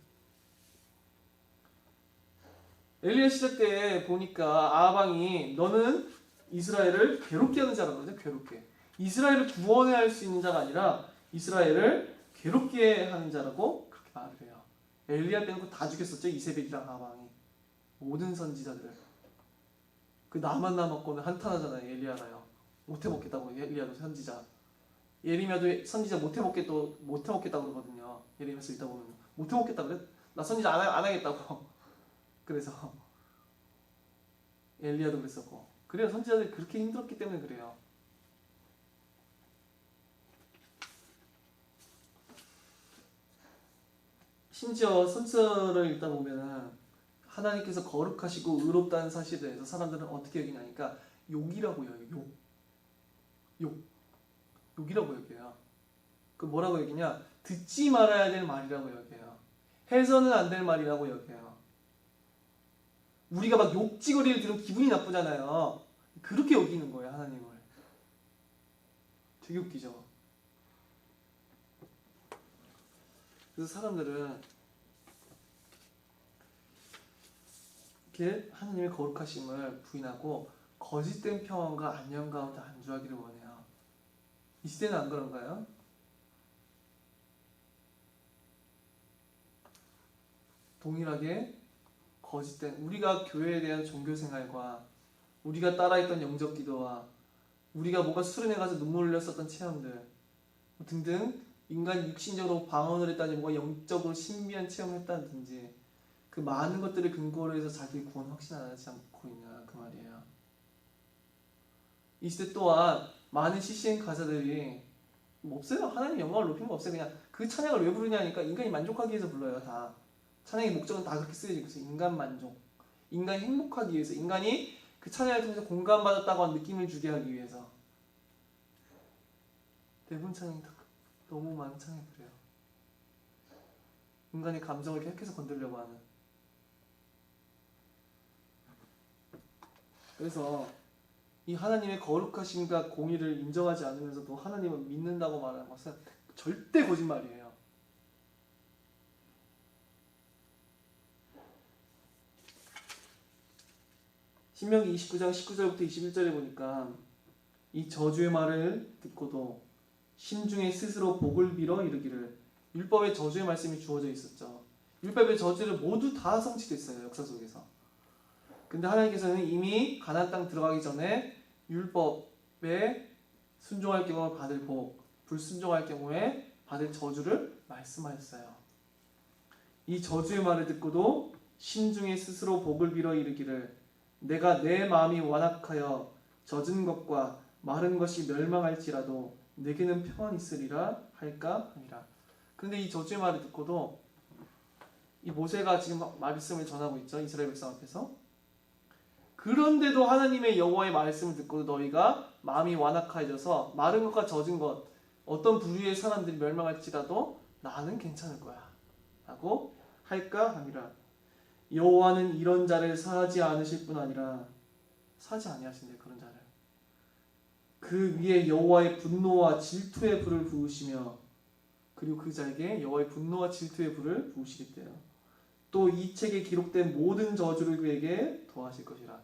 엘리야 시대 때 보니까 아방이 너는 이스라엘을 괴롭게 하는 자라거든요. 괴롭게. 이스라엘을 구원해 할 수 있는 자가 아니라 이스라엘을 괴롭게 하는 자라고 그렇게 말을 해요. 엘리야 빼놓고 다 죽였었죠. 이세벨이랑 아방이. 모든 선지자들을. 그 나만 남았고는 한탄하잖아요. 엘리야가요. 못해 먹겠다고. 엘리야도 선지자. 예레미야도 선지자 못해 먹겠다고 그러거든요. 예레미야서 읽다 보면 못해 먹겠다 그래? 나 선지자 안 하겠다고. 그래서 엘리야도 그랬었고. 그래요. 선지자들이 그렇게 힘들었기 때문에 그래요. 심지어 선지자를 읽다 보면은 하나님께서 거룩하시고 의롭다는 사실에 대해서 사람들은 어떻게 여기냐니까 욕이라고 여겨요. 욕이라고 여겨요. 그 뭐라고 여기냐? 듣지 말아야 될 말이라고 여겨요. 해서는 안 될 말이라고 여겨요. 우리가 막 욕지거리를 들으면 기분이 나쁘잖아요. 그렇게 여기는 거예요, 하나님을. 되게 웃기죠. 그래서 사람들은 이렇게 하나님의 거룩하심을 부인하고 거짓된 평안과 안녕 가운데 안주하기를 원해요. 이 시대는 안 그런가요? 동일하게 거짓된 우리가 교회에 대한 종교생활과 우리가 따라했던 영적 기도와 우리가 뭐가 수련회 가서 눈물 흘렸었던 체험들 등등 인간 육신적으로 방언을 했다든지 뭐가 영적으로 신비한 체험을 했다든지 그 많은 것들을 근거로 해서 자기 구원 확신하지 않고 있냐 그 말이에요. 이 시대 또한 많은 CCM 가사들이 뭐 없어요. 하나님 영광을 높이는 거 없어요. 그냥 그 찬양을 왜 부르냐니까 인간이 만족하기 위해서 불러요. 다 찬양의 목적은 다 그렇게 쓰여지고 있어요. 인간 만족, 인간이 행복하기 위해서, 인간이 그 찬양을 통해서 공감받았다고 하는 느낌을 주게 하기 위해서. 대부분 찬양이 너무 많은 찬양이 그래요. 인간의 감정을 계속해서 건드리려고 하는. 그래서 이 하나님의 거룩하심과 공의를 인정하지 않으면서도 하나님을 믿는다고 말하는 것은 절대 거짓말이에요. 신명기 29장 19절부터 21절에 보니까 이 저주의 말을 듣고도 심중에 스스로 복을 빌어 이르기를. 율법에 저주의 말씀이 주어져 있었죠. 율법의 저주를 모두 다 성취됐어요. 역사 속에서. 근데 하나님께서는 이미 가나안 땅 들어가기 전에 율법에 순종할 경우에 받을 복, 불순종할 경우에 받을 저주를 말씀하셨어요. 이 저주의 말을 듣고도 심중에 스스로 복을 빌어 이르기를 내가 내 마음이 완악하여 젖은 것과 마른 것이 멸망할지라도 내게는 평안이 있으리라 할까 하니라. 그런데 이 저주의 말을 듣고도 이 모세가 지금 말씀을 전하고 있죠. 이스라엘 백성 앞에서. 그런데도 하나님의 여호와의 말씀을 듣고도 너희가 마음이 완악해져서 마른 것과 젖은 것 어떤 부류의 사람들이 멸망할지라도 나는 괜찮을 거야 라고 할까 하니라. 여호와는 이런 자를 사하지 않으실 뿐 아니라 사지 아니하신대. 그런 자를 그 위에 여호와의 분노와 질투의 불을 부으시며 그리고 그 자에게 여호와의 분노와 질투의 불을 부으시겠대요. 또 이 책에 기록된 모든 저주를 그에게 더하실 것이라.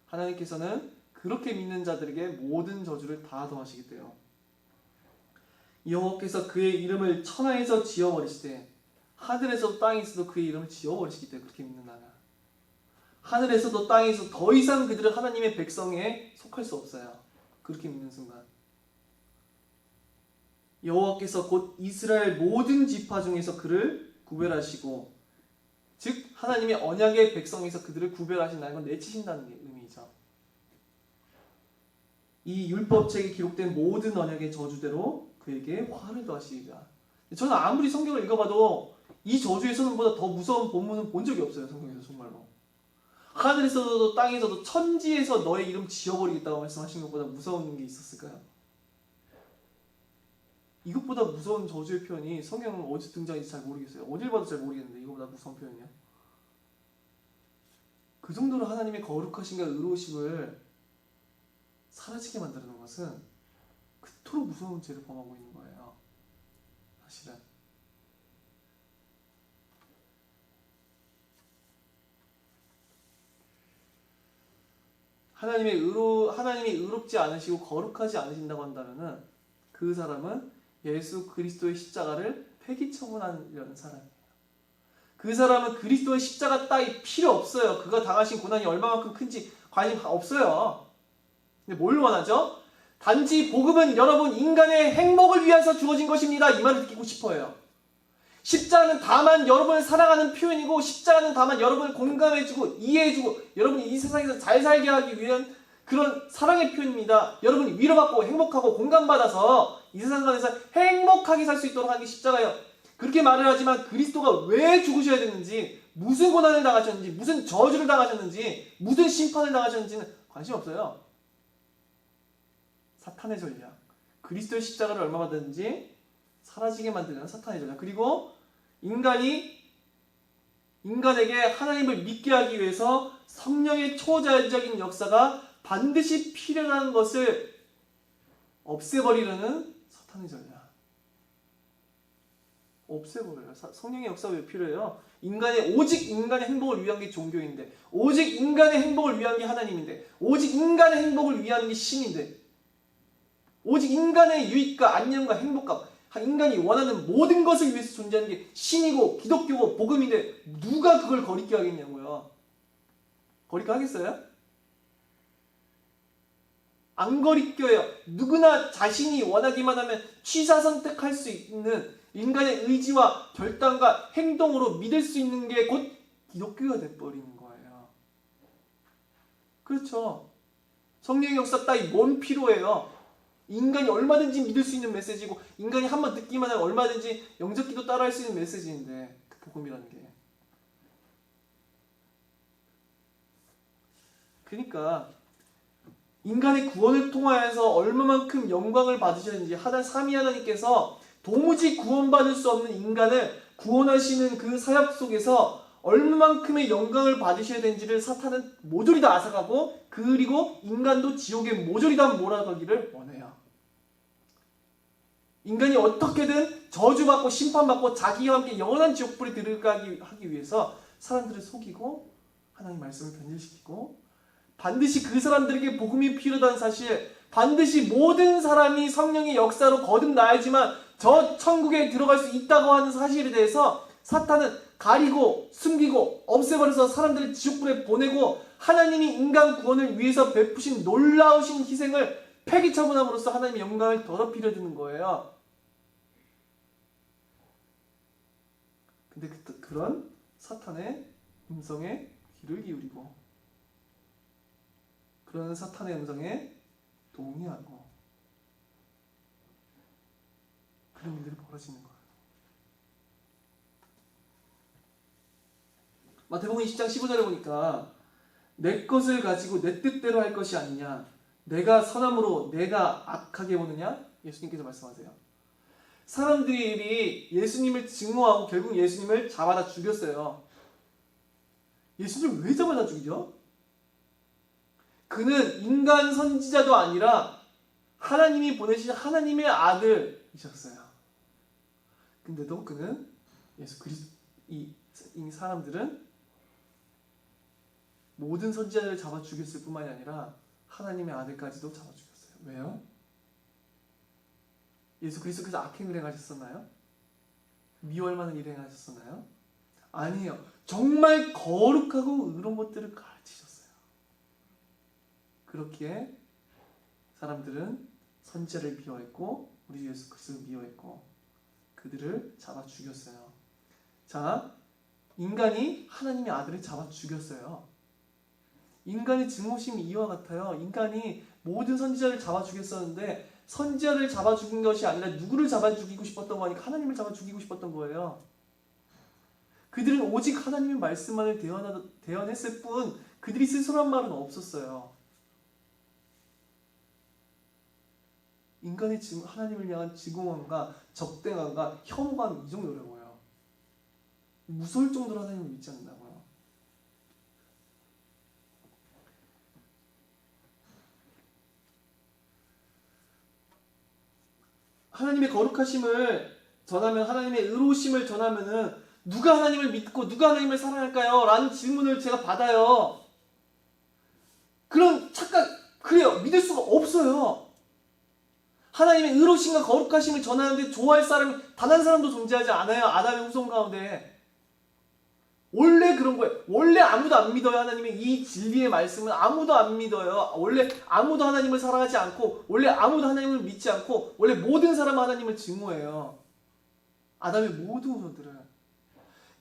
하나님께서는 그렇게 믿는 자들에게 모든 저주를 다 더하시겠대요. 여호와께서 그의 이름을 천하에서 지어버리시되 하늘에서도 땅에서도 그의 이름을 지어버리시기 때문에 그렇게 믿는다면 하늘에서도 땅에서 더 이상 그들은 하나님의 백성에 속할 수 없어요. 그렇게 믿는 순간 여호와께서 곧 이스라엘 모든 지파 중에서 그를 구별하시고 즉 하나님의 언약의 백성에서 그들을 구별하신다는 건 내치신다는 게 의미죠. 이 율법책에 기록된 모든 언약의 저주대로 그에게 화를 더하시리라. 저는 아무리 성경을 읽어봐도 이 저주에서는 더 무서운 본문은 본 적이 없어요. 성경에서 정말로. 하늘에서도 땅에서도 천지에서 너의 이름 지어버리겠다고 말씀하신 것보다 무서운 게 있었을까요? 이것보다 무서운 저주의 표현이 성경은 어디서 등장했는지 잘 모르겠어요. 어딜 봐도 잘 모르겠는데 이거보다 무서운 표현이요. 그 정도로 하나님의 거룩하심과 의로우심을 사라지게 만드는 것은 그토록 무서운 죄를 범하고 있는 거예요. 사실은. 하나님이 의롭지 않으시고 거룩하지 않으신다고 한다면은 그 사람은 예수 그리스도의 십자가를 폐기 처분하려는 사람이에요. 그 사람은 그리스도의 십자가 따위 필요 없어요. 그가 당하신 고난이 얼마만큼 큰지 관심 없어요. 근데 뭘 원하죠? 단지 복음은 여러분 인간의 행복을 위해서 주어진 것입니다. 이 말을 듣고 싶어요. 십자가는 다만 여러분을 사랑하는 표현이고, 십자가는 다만 여러분을 공감해주고 이해해주고 여러분이 이 세상에서 잘 살게 하기 위한 그런 사랑의 표현입니다. 여러분이 위로받고 행복하고 공감받아서 이 세상에서 행복하게 살 수 있도록 하는 게 십자가예요. 그렇게 말을 하지만 그리스도가 왜 죽으셔야 되는지, 무슨 고난을 당하셨는지, 무슨 저주를 당하셨는지, 무슨 심판을 당하셨는지는 관심 없어요. 사탄의 전략. 그리스도의 십자가를 얼마 받았는지 사라지게 만드는 사탄의 전략. 그리고 인간에게 하나님을 믿게 하기 위해서 성령의 초자연적인 역사가 반드시 필요한 것을 없애버리려는 사탄의 전략. 없애버려요. 성령의 역사가 왜 필요해요? 오직 인간의 행복을 위한 게 종교인데, 오직 인간의 행복을 위한 게 하나님인데, 오직 인간의 행복을 위한 게 신인데, 오직 인간의 유익과 안녕과 행복과 인간이 원하는 모든 것을 위해서 존재하는 게 신이고 기독교고 복음인데 누가 그걸 거리게 하겠냐고요. 거리게 하겠어요? 안 거리껴요. 누구나 자신이 원하기만 하면 취사 선택할 수 있는 인간의 의지와 결단과 행동으로 믿을 수 있는 게 곧 기독교가 돼버리는 거예요. 그렇죠. 성령의 역사 따위 뭔 필요해요. 인간이 얼마든지 믿을 수 있는 메시지고, 인간이 한번 듣기만 하면 얼마든지 영접기도 따라할 수 있는 메시지인데, 그 복음이라는 게. 그러니까 인간의 구원을 통하여서 얼마만큼 영광을 받으셨는지, 삼위 하나님께서 도무지 구원받을 수 없는 인간을 구원하시는 그 사역 속에서 얼마만큼의 영광을 받으셔야 되는지를 사탄은 모조리 다 앗아가고, 그리고 인간도 지옥에 모조리 다 몰아가기를 원해요. 인간이 어떻게든 저주받고 심판받고 자기와 함께 영원한 지옥불에 들어가기 하기 위해서 사람들을 속이고 하나님 말씀을 변질시키고, 반드시 그 사람들에게 복음이 필요하다는 사실, 반드시 모든 사람이 성령의 역사로 거듭나야지만 저 천국에 들어갈 수 있다고 하는 사실에 대해서 사탄은 가리고 숨기고 없애버려서 사람들을 지옥불에 보내고, 하나님이 인간 구원을 위해서 베푸신 놀라우신 희생을 폐기 처분함으로써 하나님의 영광을 더럽히려 드는 거예요. 근데 그런 사탄의 음성에 귀를 기울이고, 그런 사탄의 음성에 동의하고, 그런 일들이 벌어지는 거예요. 마태복음 20장 15절에 보니까 내 것을 가지고 내 뜻대로 할 것이 아니냐, 내가 선함으로 내가 악하게 보느냐, 예수님께서 말씀하세요. 사람들이 예수님을 증오하고 결국 예수님을 잡아다 죽였어요. 예수님을 왜 잡아다 죽이죠? 그는 인간 선지자도 아니라 하나님이 보내신 하나님의 아들이셨어요. 근데도 그는 이 사람들은 모든 선지자들을 잡아 죽였을 뿐만이 아니라 하나님의 아들까지도 잡아 죽였어요. 왜요? 예수 그리스도께서 악행을 행하셨었나요? 미워할 만한 일을 행하셨었나요? 아니에요. 정말 거룩하고 의로운 것들을 가르치셨어요. 그렇기에 사람들은 선지자를 미워했고 우리 예수 그리스도를 미워했고 그들을 잡아 죽였어요. 자, 인간이 하나님의 아들을 잡아 죽였어요. 인간의 증오심이 이와 같아요. 인간이 모든 선지자를 잡아 죽였었는데 선지자를 잡아 죽인 것이 아니라 누구를 잡아 죽이고 싶었던 거니까 하나님을 잡아 죽이고 싶었던 거예요. 그들은 오직 하나님의 말씀만을 대언했을 뿐 그들이 스스로 한 말은 없었어요. 인간의 하나님을 향한 증오함과 적대감과 혐오감이 이 정도라고요. 무서울 정도로 하나님을 믿지 않는다고요. 하나님의 거룩하심을 전하면, 하나님의 의로우심을 전하면은 누가 하나님을 믿고 누가 하나님을 사랑할까요? 라는 질문을 제가 받아요. 그런 그래요. 믿을 수가 없어요. 하나님의 의로우심과 거룩하심을 전하는데 좋아할 사람이 단 한 사람도 존재하지 않아요. 아담의 후손 가운데. 원래 그런 거예요. 원래 아무도 안 믿어요. 하나님의 이 진리의 말씀은 아무도 안 믿어요. 원래 아무도 하나님을 사랑하지 않고, 원래 아무도 하나님을 믿지 않고, 원래 모든 사람은 하나님을 증오해요. 아담의 모든 후손들은.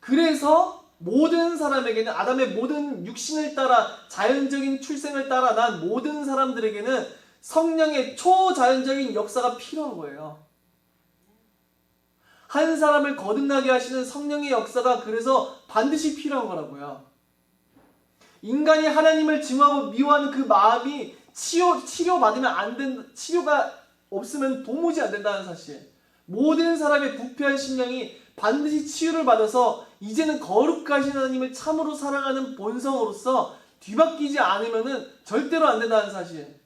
그래서 모든 사람에게는, 아담의 모든 육신을 따라 자연적인 출생을 따라 난 모든 사람들에게는 성령의 초자연적인 역사가 필요한 거예요. 한 사람을 거듭나게 하시는 성령의 역사가 그래서 반드시 필요한 거라고요. 인간이 하나님을 증오하고 미워하는 그 마음이 치료받으면 안 된다, 치료가 없으면 도무지 안 된다는 사실. 모든 사람의 부패한 심령이 반드시 치유를 받아서 이제는 거룩하신 하나님을 참으로 사랑하는 본성으로서 뒤바뀌지 않으면 절대로 안 된다는 사실.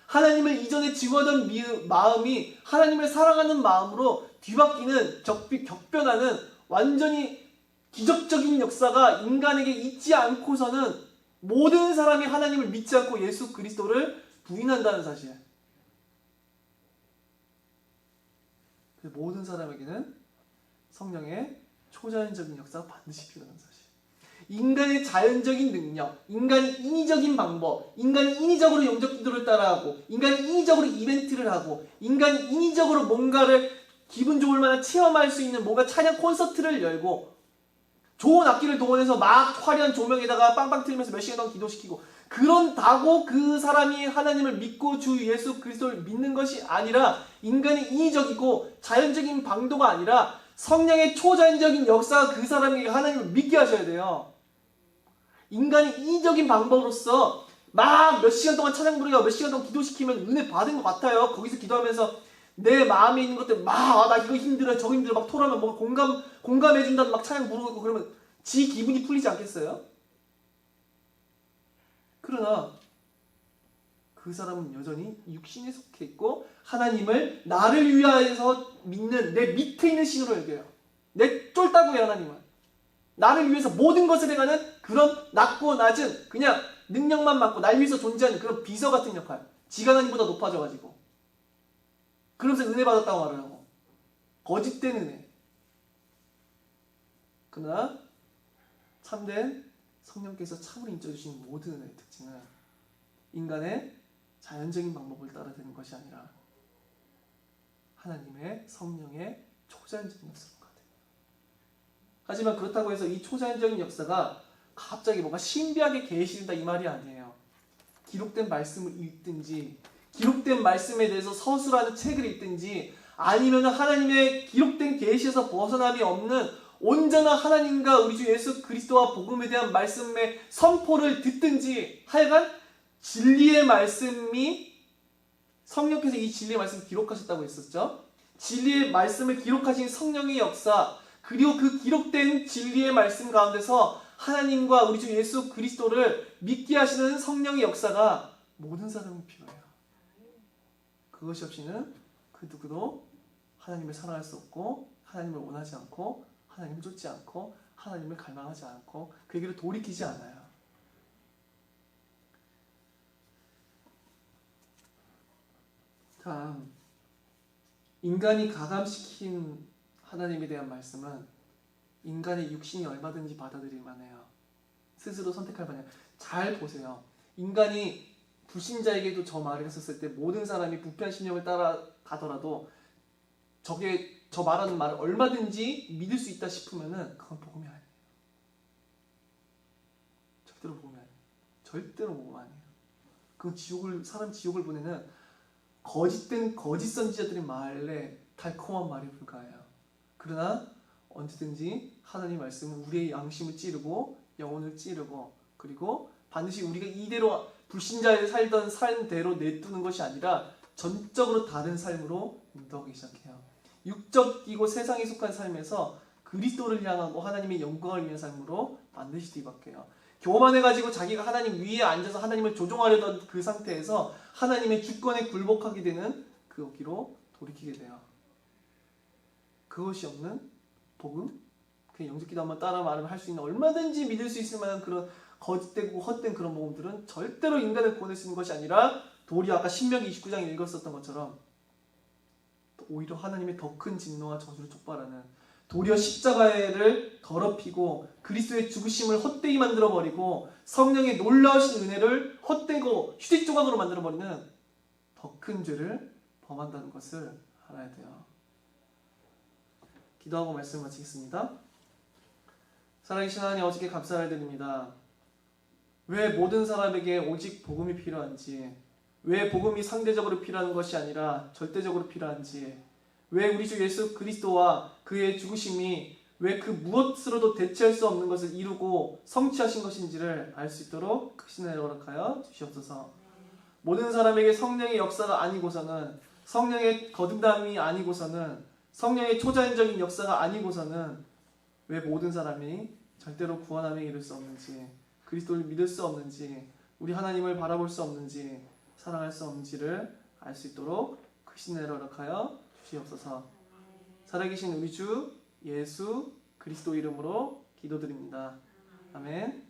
하나님을 이전에 증오하던 마음이 하나님을 사랑하는 마음으로 뒤바뀌는, 격변하는 완전히 기적적인 역사가 인간에게 있지 않고서는 모든 사람이 하나님을 믿지 않고 예수 그리스도를 부인한다는 사실. 모든 사람에게는 성령의 초자연적인 역사가 반드시 필요한 사실. 인간의 자연적인 능력, 인간이 인위적인 방법, 인간이 인위적으로 영적 기도를 따라하고, 인간이 인위적으로 이벤트를 하고, 인간이 인위적으로 뭔가를 기분 좋을 만한 체험할 수 있는 뭔가 찬양 콘서트를 열고, 좋은 악기를 동원해서 막 화려한 조명에다가 빵빵 틀면서 몇 시간 동안 기도시키고, 그런다고 그 사람이 하나님을 믿고 주 예수 그리스도를 믿는 것이 아니라, 인간이 인위적이고 자연적인 방도가 아니라 성령의 초자연적인 역사가 그 사람에게 하나님을 믿게 하셔야 돼요. 인간이 인위적인 방법으로서 막 몇 시간 동안 찬양 부르고 몇 시간 동안 기도시키면 은혜 받은 것 같아요. 거기서 기도하면서 내 마음에 있는 것들 막 나 이거 힘들어 저거 힘들어 막 토라면 뭐 공감해준다는 막 찬양 부르고 있고 그러면 지 기분이 풀리지 않겠어요? 그러나 그 사람은 여전히 육신에 속해 있고 하나님을 나를 위하여서 믿는 내 밑에 있는 신으로 여겨요. 내 쫄따구의 하나님은 나를 위해서 모든 것을 해가는 그런 낮고 낮은 그냥 능력만 받고 날 위해서 존재하는 그런 비서 같은 역할. 지가 하나님보다 높아져가지고 그러면서 은혜 받았다고 말을 하고 거짓된 은혜. 그러나 참된 성령께서 참으로 인쳐주신 모든 은혜의 특징은 인간의 자연적인 방법을 따라 되는 것이 아니라 하나님의 성령의 초자연적인 역사인 것 같아요. 하지만 그렇다고 해서 이 초자연적인 역사가 갑자기 뭔가 신비하게 계시된다 이 말이 아니에요. 기록된 말씀을 읽든지 기록된 말씀에 대해서 서술하는 책을 읽든지 아니면 하나님의 기록된 계시에서 벗어남이 없는 온전한 하나님과 우리 주 예수 그리스도와 복음에 대한 말씀의 선포를 듣든지 하여간 진리의 말씀이 성령께서 이 진리의 말씀을 기록하셨다고 했었죠. 진리의 말씀을 기록하신 성령의 역사 그리고 그 기록된 진리의 말씀 가운데서 하나님과 우리 주 예수 그리스도를 믿게 하시는 성령의 역사가 모든 사람이 필요해요. 그것이 없이는 그 누구도 하나님을 사랑할 수 없고 하나님을 원하지 않고 하나님을 쫓지 않고 하나님을 갈망하지 않고 그에게로 돌이키지 않아요. 다음, 인간이 가감시킨 하나님에 대한 말씀은 인간의 육신이 얼마든지 받아들일 만해요. 스스로 선택할 만해요. 잘 보세요. 인간이 불신자에게도 저 말을 했었을 때 모든 사람이 부패한 신령을 따라가더라도 저 말하는 말을 얼마든지 믿을 수 있다 싶으면은 그건 복음이 아니에요. 절대로 복음이 아니에요. 절대로 복음 아니에요. 그건 사람 지옥을 보내는 거짓된 거짓 선지자들의 말에 달콤한 말에 불과해요. 그러나 언제든지 하나님 말씀은 우리의 양심을 찌르고 영혼을 찌르고 그리고 반드시 우리가 이대로 불신자에 살던 삶대로 내두는 것이 아니라 전적으로 다른 삶으로 인도하기 시작해요. 육적이고 세상에 속한 삶에서 그리스도를 향하고 하나님의 영광을 위한 삶으로 반드시 뒤바뀌어요. 교만해가지고 자기가 하나님 위에 앉아서 하나님을 조종하려던 그 상태에서 하나님의 주권에 굴복하게 되는 그 길로 돌이키게 돼요. 그것이 없는 복음, 그 영적기도 한번 따라 말하면 할 수 있는 얼마든지 믿을 수 있을 만한 그런 거짓되고 헛된 그런 복음들은 절대로 인간을 구원할 수 있는 것이 아니라 도리어 아까 신명기 29장 읽었었던 것처럼 오히려 하나님의 더 큰 진노와 저주를 촉발하는, 도리어 십자가를 더럽히고 그리스도의 죽으심을 헛되이 만들어버리고 성령의 놀라우신 은혜를 헛되고 휴지 조각으로 만들어버리는 더 큰 죄를 범한다는 것을 알아야 돼요. 기도하고 말씀 마치겠습니다. 살아계신 하나님, 어저께 감사를 드립니다. 왜 모든 사람에게 오직 복음이 필요한지, 왜 복음이 상대적으로 필요한 것이 아니라 절대적으로 필요한지, 왜 우리 주 예수 그리스도와 그의 죽으심이 왜 그 무엇으로도 대체할 수 없는 것을 이루고 성취하신 것인지를 알 수 있도록 크신 은혜를 허락하여 주시옵소서. 모든 사람에게 성령의 역사가 아니고서는, 성령의 거듭남이 아니고서는, 성령의 초자연적인 역사가 아니고서는 왜 모든 사람이 절대로 구원함에 이를 수 없는지, 그리스도를 믿을 수 없는지, 우리 하나님을 바라볼 수 없는지, 사랑할 수 없는지를 알 수 있도록 크신 은혜를 허락하여 주시옵소서. 살아계신 우리 주 예수 그리스도 이름으로 기도드립니다. 아멘.